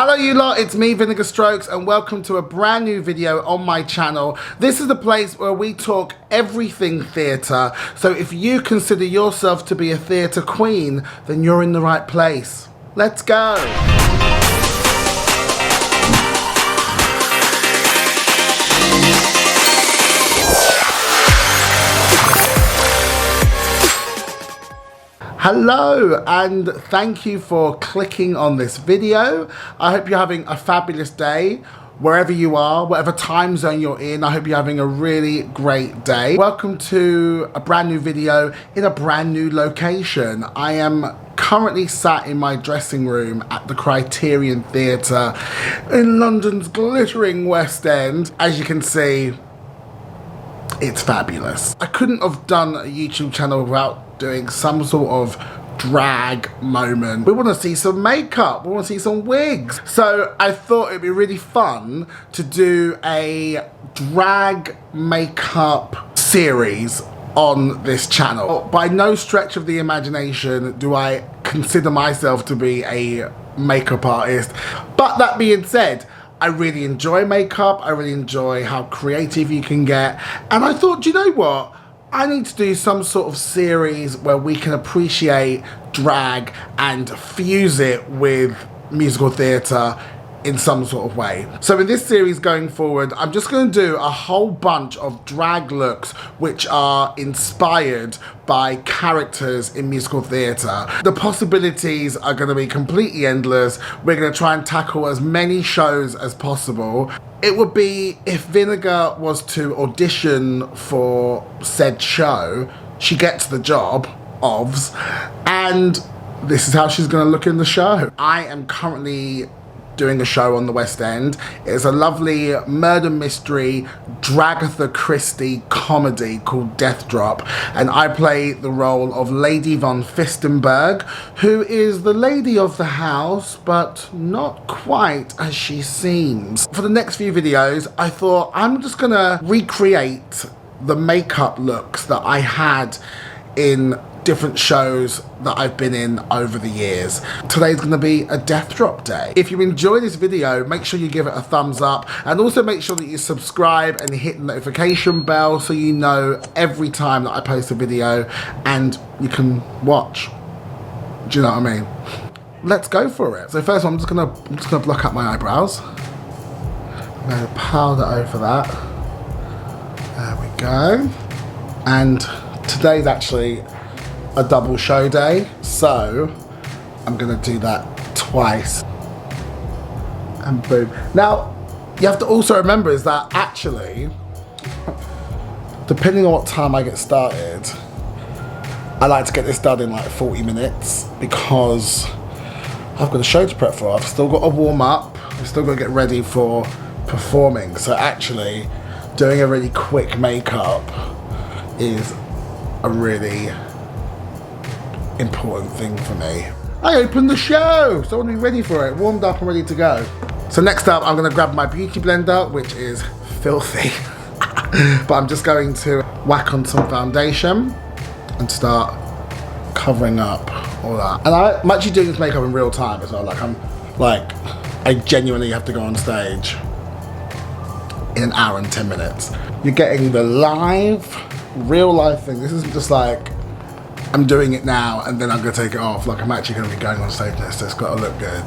Hello you lot, it's me Vinegar Strokes and welcome to a brand new video on my channel. This is the place where we talk everything theatre, so if you consider yourself to be a theatre queen, then you're in the right place. Let's go! Hello and thank you for clicking on this video. I hope you're having a fabulous day wherever you are, whatever time zone you're in. I hope you're having a really great day. Welcome to a brand new video in a brand new location. I am currently sat in my dressing room at the Criterion Theatre in London's glittering West End. As you can see, it's fabulous. I couldn't have done a YouTube channel without doing some sort of drag moment. We want to see some makeup, we want to see some wigs. So I thought it'd be really fun to do a drag makeup series on this channel. By no stretch of the imagination do I consider myself to be a makeup artist. But that being said, I really enjoy makeup, I really enjoy how creative you can get, and I thought, do you know what? I need to do some sort of series where we can appreciate drag and fuse it with musical theatre in some sort of way. So in this series going forward, I'm just going to do a whole bunch of drag looks which are inspired by characters in musical theatre. The possibilities are going to be completely endless. We're going to try and tackle as many shows as possible. It would be if Vinegar was to audition for said show, she gets the job, OVS, and this is how she's going to look in the show. I am currently doing a show on the West End. It's a lovely murder mystery Dragatha Christie comedy called Death Drop, and I play the role of Lady Von Fistenberg, who is the lady of the house but not quite as she seems. For the next few videos I thought I'm just gonna recreate the makeup looks that I had in different shows that I've been in over the years. Today's going to be a death drop day. If you enjoy this video, make sure you give it a thumbs up, and also make sure that you subscribe and hit the notification bell so you know every time that I post a video and you can watch. Do you know what I mean? Let's go for it. So first I'm just gonna block out my eyebrows. I'm gonna powder over that. There we go. And today's actually a double show day, so I'm gonna do that twice, and boom. Now you have to also remember is that actually, depending on what time I get started, I like to get this done in like 40 minutes because I've got a show to prep for. I've still got to warm up, I've still got to get ready for performing, so actually doing a really quick makeup is a really important thing for me. I opened the show, so I want to be ready for it, warmed up and ready to go. So next up, I'm going to grab my beauty blender, which is filthy, but I'm just going to whack on some foundation and start covering up all that. And I'm actually doing this makeup in real time as well. I genuinely have to go on stage in an hour and 10 minutes. You're getting the live, real life thing. This isn't just like I'm doing it now and then I'm gonna take it off. Like I'm actually gonna be going on stage next, so it's gotta look good.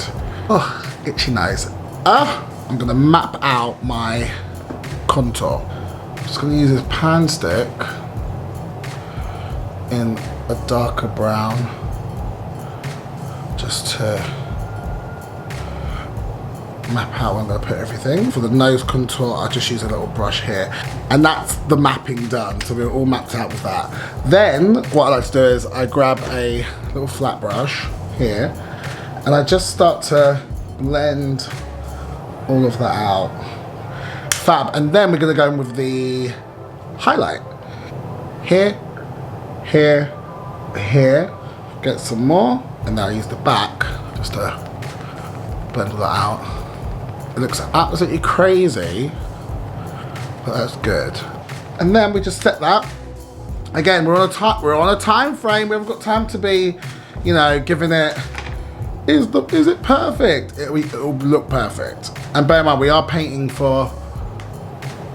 Oh, itchy nose. I'm gonna map out my contour. I'm just gonna use this pan stick in a darker brown just to map out where I'm going to put everything. For the nose contour, I just use a little brush here. And that's the mapping done, so we're all mapped out with that. Then, what I like to do is I grab a little flat brush here, and I just start to blend all of that out. Fab, and then we're going to go in with the highlight. Here, here, here, get some more, and now I use the back just to blend all that out. It looks absolutely crazy, but that's good. And then we just set that. Again, we're on a time frame. We haven't got time to be, you know, giving it is it perfect? It'll look perfect. And bear in mind, we are painting for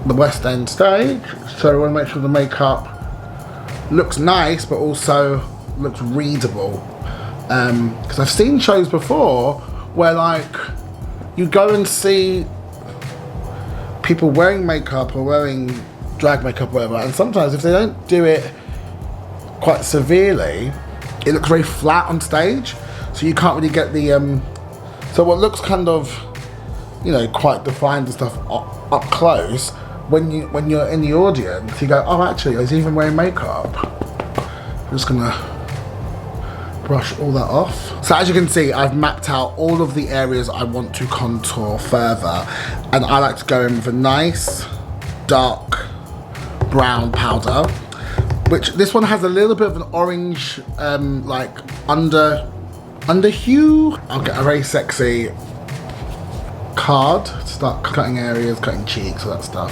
the West End stage, so we want to make sure the makeup looks nice, but also looks readable. Because I've seen shows before where like you go and see people wearing makeup or wearing drag makeup or whatever, and sometimes if they don't do it quite severely, it looks very flat on stage, so you can't really get the so what looks kind of, you know, quite defined and stuff up close, when you're in the audience, you go, oh, actually, he's even wearing makeup. I'm just gonna brush all that off. So as you can see, I've mapped out all of the areas I want to contour further, and I like to go in with a nice dark brown powder, which this one has a little bit of an orange like under hue. I'll get a very sexy card to start cutting areas, cutting cheeks, all that stuff.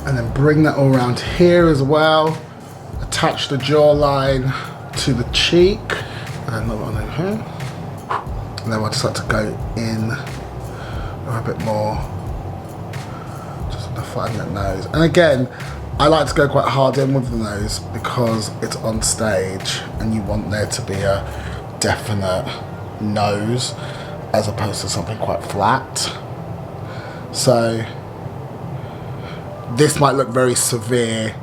And then bring that all around here as well. Attach the jawline to the cheek. And another one in here. And then we'll just like to go in a bit more. Just define that nose. And again, I like to go quite hard in with the nose because it's on stage and you want there to be a definite nose as opposed to something quite flat. So this might look very severe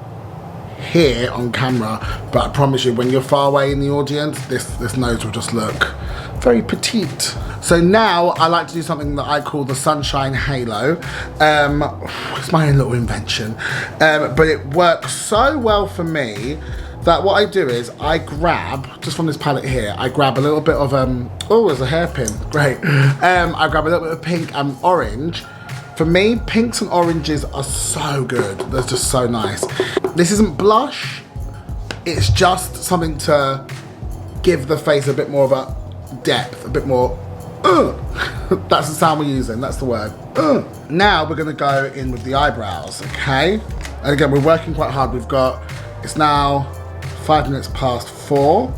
here on camera, but I promise you, when you're far away in the audience, this nose will just look very petite. So now I like to do something that I call the sunshine halo. It's my own little invention, but it works so well for me that what I do is I grab, just from this palette here, I grab a little bit of, oh, there's a hairpin, great. I grab a little bit of pink and orange. For me, pinks and oranges are so good. They're just so nice. This isn't blush. It's just something to give the face a bit more of a depth, a bit more, That's the sound we're using, that's the word. Now we're gonna go in with the eyebrows, okay? And again, we're working quite hard. It's now 5 minutes past 4.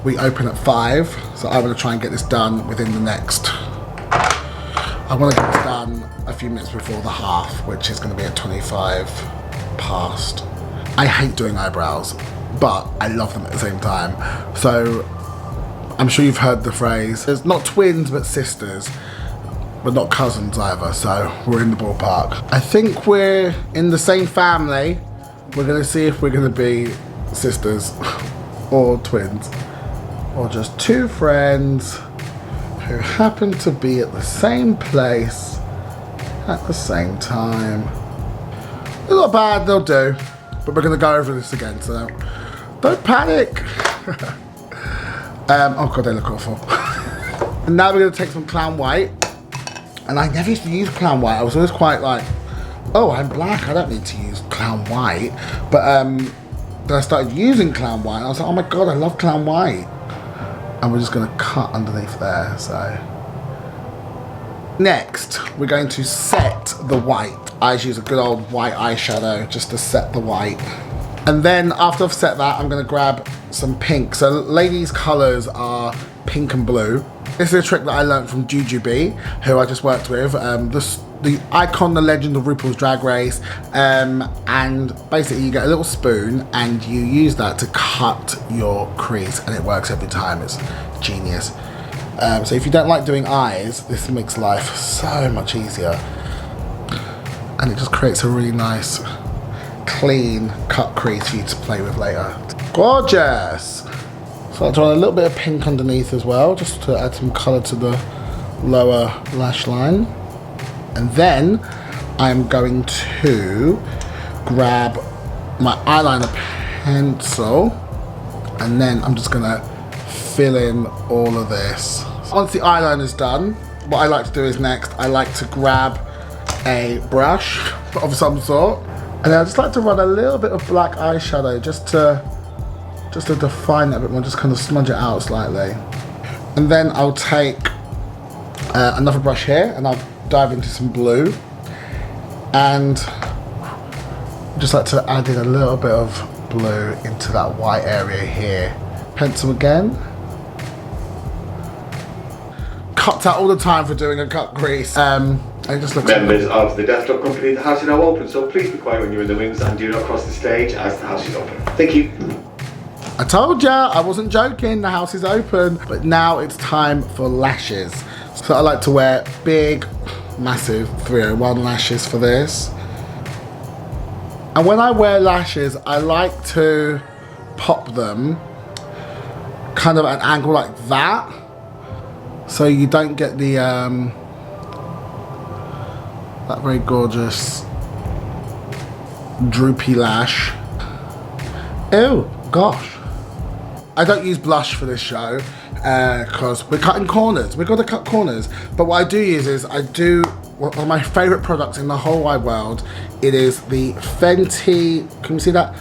We open at 5, so I want to try and get this done within the next, I want to get this done a few minutes before the half, which is going to be at 25 past. I hate doing eyebrows, but I love them at the same time. So I'm sure you've heard the phrase, there's not twins but sisters, but not cousins either, so we're in the ballpark. I think we're in the same family. We're going to see if we're going to be sisters or twins, or just two friends who happen to be at the same place at the same time. They're not bad, they'll do, but we're going to go over this again, so don't panic. Oh god, they look awful. And now we're going to take some clown white, and I never used to use clown white. I was always quite like, oh, I'm black, I don't need to use clown white, but then I started using clown white and I was like, oh my god, I love clown white. And we're just going to cut underneath there, so. Next, we're going to set the white. I just use a good old white eyeshadow just to set the white. And then after I've set that, I'm going to grab some pink. So Lady's colours are pink and blue. This is a trick that I learned from Jujubee, who I just worked with. The icon, the legend of RuPaul's Drag Race, and basically you get a little spoon and you use that to cut your crease, and it works every time. It's genius. So if you don't like doing eyes, this makes life so much easier, and it just creates a really nice clean cut crease for you to play with later. Gorgeous! So I'll draw a little bit of pink underneath as well, just to add some colour to the lower lash line. And then I'm going to grab my eyeliner pencil, and then I'm just gonna fill in all of this. Once the eyeliner's done, what I like to do is next, I like to grab a brush of some sort, and I just like to run a little bit of black eyeshadow just to define that a bit more, just kind of smudge it out slightly. And then I'll take another brush here, and I'll dive into some blue, and just like to add in a little bit of blue into that white area here. Pencil again, cupped out all the time for doing a cut crease. And it just looks Members of the Death Drop Company, the house is now open, so please be quiet when you're in the wings and do not cross the stage as the house is open. Thank you. I told ya, I wasn't joking, the house is open. But now it's time for lashes. So I like to wear big, massive 301 lashes for this. And when I wear lashes, I like to pop them kind of at an angle like that. So you don't get the, that very gorgeous droopy lash. Oh, gosh. I don't use blush for this show because we're cutting corners. We've got to cut corners. But what I do use is one of my favourite products in the whole wide world. It is the Fenty, can you see that?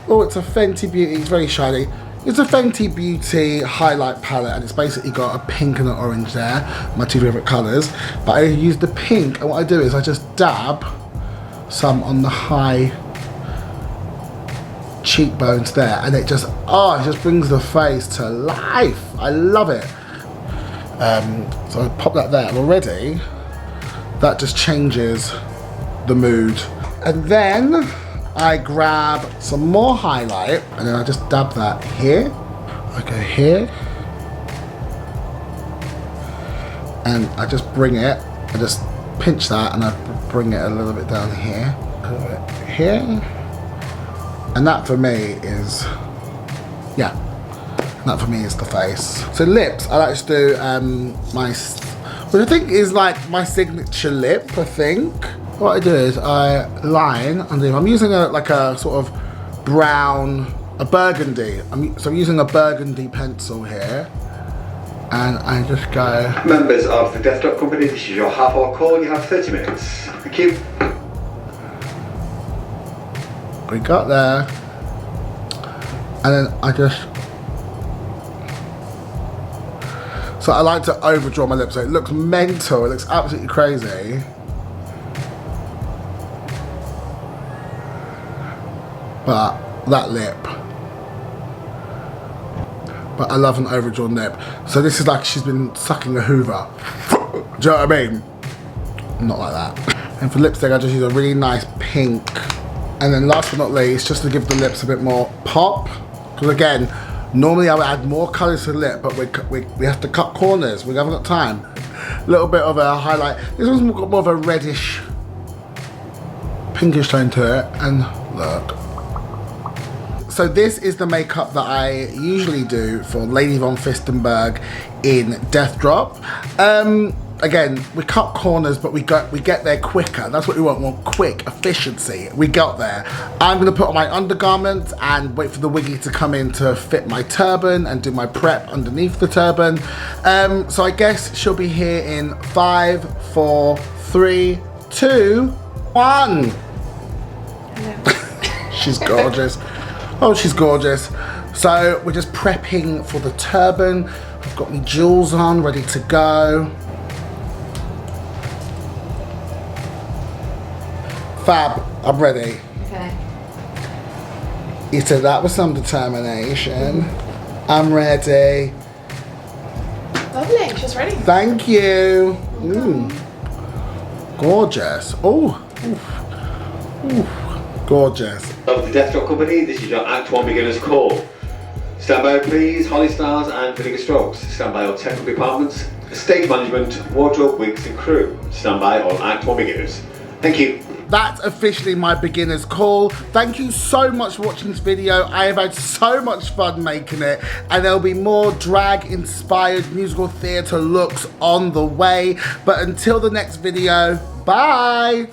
Oh, it's a Fenty Beauty, it's very shiny. It's a Fenty Beauty highlight palette, and it's basically got a pink and an orange there, my two favourite colours. But I use the pink, and what I do is I just dab some on the high cheekbones there, and it just brings the face to life. I love it. So I pop that there, and already that just changes the mood. And then I grab some more highlight, and then I just dab that here. I go here, and I just bring it, I just pinch that, and I bring it a little bit down here, a little bit here. And that for me is, yeah, that for me is the face. So lips, I like to do which I think is like my signature lip, I think. What I do is I line underneath. I'm using like a sort of brown, a burgundy. So I'm using a burgundy pencil here. And I just go. Members of the Death Drop Company, this is your half-hour call. You have 30 minutes. Thank you. We got there, and then I just, so I like to overdraw my lips so it looks mental, it looks absolutely crazy. But that lip, but I love an overdrawn lip. So this is like she's been sucking a Hoover. Do you know what I mean? Not like that. And for lipstick I just use a really nice pink. And then last but not least, just to give the lips a bit more pop, because again, normally I would add more colours to the lip, but we have to cut corners, we haven't got time. A little bit of a highlight. This one's got more of a reddish, pinkish tone to it, and look. So this is the makeup that I usually do for Lady Von Fistenberg in Death Drop. Again, we cut corners, but we get there quicker. That's what we want quick efficiency. We got there. I'm gonna put on my undergarments and wait for the wiggy to come in to fit my turban and do my prep underneath the turban. So I guess she'll be here in 5, 4, 3, 2, 1. She's gorgeous. Oh, she's gorgeous. So we're just prepping for the turban. I've got my jewels on, ready to go. Fab, I'm ready. Okay. You said that with some determination. I'm ready. Lovely, she's ready. Thank you. Gorgeous. Oh, gorgeous. Of the Death Drop Company, this is your Act 1 beginner's call. Stand by please, Holly Stars and Vinegar Strokes. Stand by all technical departments, stage management, wardrobe, wigs and crew. Stand by all Act 1 beginners. Thank you. That's officially my beginner's call. Thank you so much for watching this video. I have had so much fun making it, and there'll be more drag inspired musical theatre looks on the way. But until the next video, bye.